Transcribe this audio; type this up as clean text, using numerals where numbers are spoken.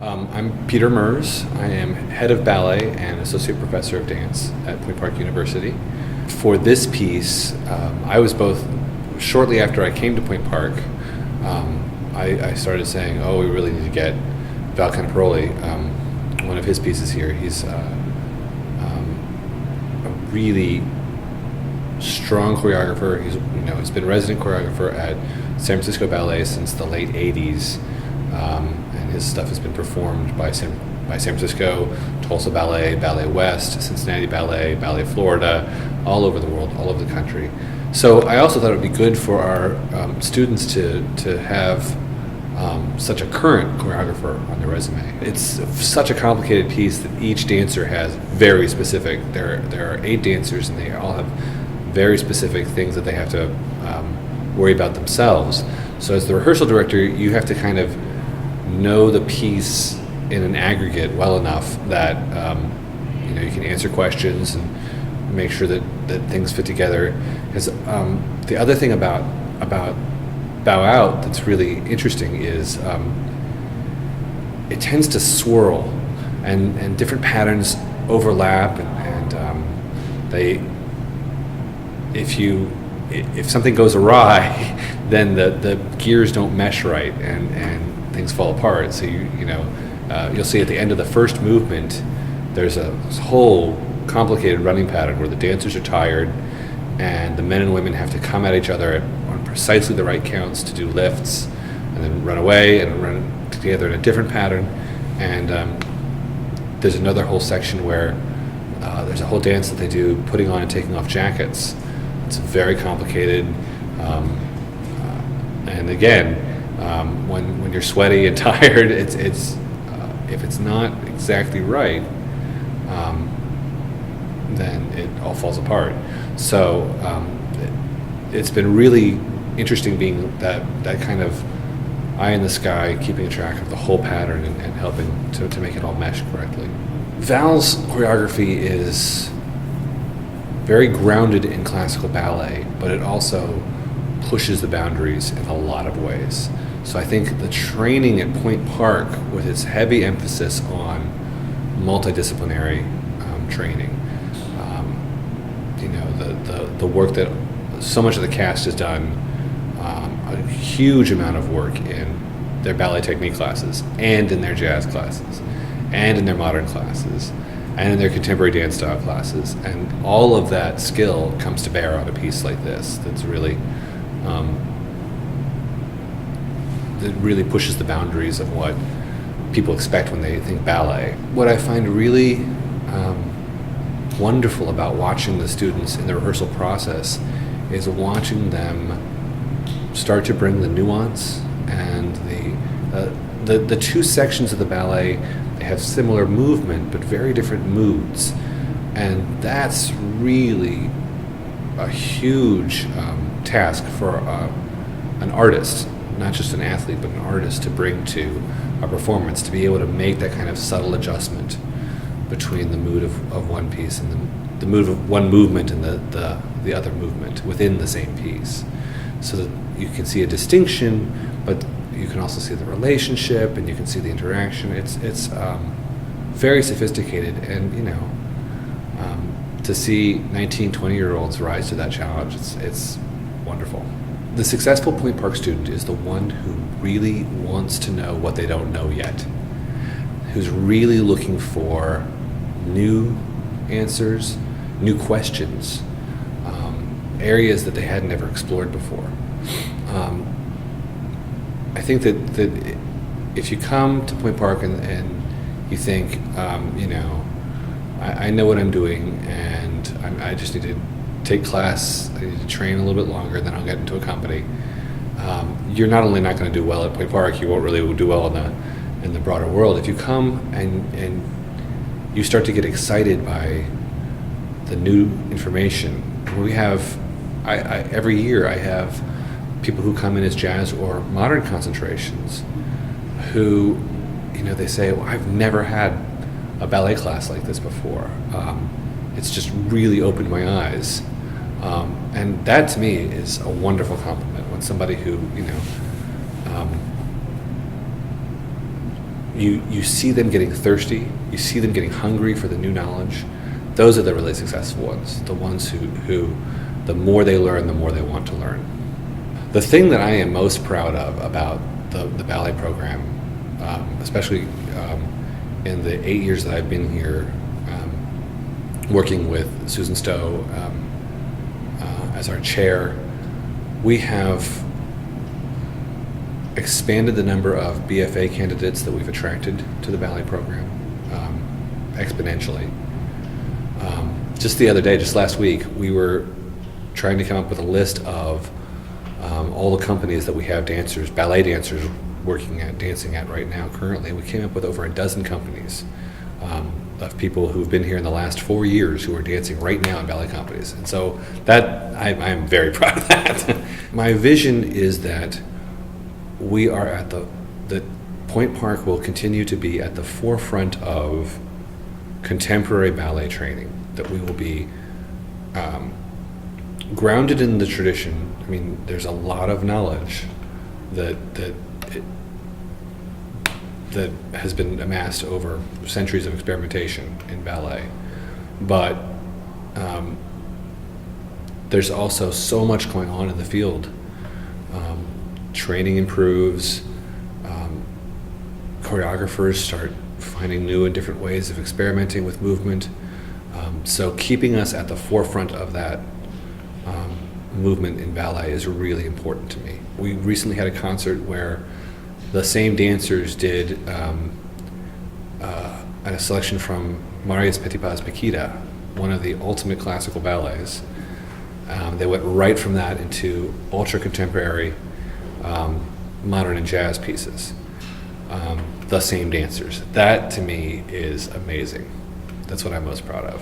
I'm Peter Merz. I am head of ballet and associate professor of dance at Point Park University. For this piece, I was both, shortly after I came to Point Park, I started saying, oh, we really need to get Val Caniparoli, one of his pieces here. He's a really strong choreographer. He's been resident choreographer at San Francisco Ballet since the late 80s. And his stuff has been performed by San Francisco, Tulsa Ballet, Ballet West, Cincinnati Ballet, Ballet Florida, all over the world, all over the country. So I also thought it would be good for our students to have such a current choreographer on their resume. It's such a complicated piece that each dancer has very specific. There are 8 dancers, and they all have very specific things that they have to worry about themselves. So as the rehearsal director, you have to kind of know the piece in an aggregate well enough that you can answer questions and make sure that things fit together. Because the other thing about Bow Out that's really interesting is it tends to swirl, and different patterns overlap, and they if something goes awry, then the gears don't mesh right, and things fall apart. So you'll see at the end of the first movement, there's this whole complicated running pattern where the dancers are tired, and the men and women have to come at each other on precisely the right counts to do lifts, and then run away and run together in a different pattern. And there's another whole section where there's a whole dance that they do putting on and taking off jackets. It's very complicated, and again, when you're sweaty and tired, it's if it's not exactly right, then it all falls apart. So it's been really interesting being that kind of eye in the sky, keeping track of the whole pattern and helping to make it all mesh correctly. Val's choreography is very grounded in classical ballet, but it also pushes the boundaries in a lot of ways. So I think the training at Point Park, with its heavy emphasis on multidisciplinary training, the work that so much of the cast has done, a huge amount of work in their ballet technique classes, and in their jazz classes, and in their modern classes, and in their contemporary dance style classes, and all of that skill comes to bear on a piece like this that's really that really pushes the boundaries of what people expect when they think ballet. What I find really wonderful about watching the students in the rehearsal process is watching them start to bring the nuance and the two sections of the ballet. They have similar movement but very different moods, and that's really a huge task for an artist, not just an athlete, but an artist, to bring to a performance, to be able to make that kind of subtle adjustment between the mood of one piece and the mood of one movement and the other movement within the same piece, so that you can see a distinction, but you can also see the relationship, and you can see the interaction. It's very sophisticated, and to see 19, 20-year-olds rise to that challenge, it's wonderful. The successful Point Park student is the one who really wants to know what they don't know yet, who's really looking for new answers, new questions, areas that they had never explored before. I think that if you come to Point Park and you think, I know what I'm doing, and I just need to take class, I need to train a little bit longer, then I'll get into a company, you're not only not going to do well at Point Park, you won't really do well in the broader world. If you come and you start to get excited by the new information, we have, every year I have people who come in as jazz or modern concentrations who, they say, well, I've never had a ballet class like this before. It's just really opened my eyes. And that to me is a wonderful compliment, when somebody who, you see them getting thirsty, you see them getting hungry for the new knowledge. Those are the really successful ones, the ones who the more they learn, the more they want to learn. The thing that I am most proud of about the ballet program, especially in the 8 years that I've been here, working with Susan Stowe as our chair, we have expanded the number of BFA candidates that we've attracted to the ballet program exponentially. Just the other day, just last week, we were trying to come up with a list of all the companies that we have dancers, ballet dancers, dancing at right now currently. We came up with over a dozen companies of people who've been here in the last 4 years who are dancing right now in ballet companies. And so that, I'm very proud of that. My vision is that we are that Point Park will continue to be at the forefront of contemporary ballet training, that we will be grounded in the tradition. I mean, there's a lot of knowledge that has been amassed over centuries of experimentation in ballet, but there's also so much going on in the field. Training improves, choreographers start finding new and different ways of experimenting with movement. So keeping us at the forefront of that movement in ballet is really important to me. We recently had a concert where the same dancers did a selection from Marius Petipa's Paquita, one of the ultimate classical ballets. They went right from that into ultra-contemporary modern and jazz pieces. The same dancers. That, to me, is amazing. That's what I'm most proud of.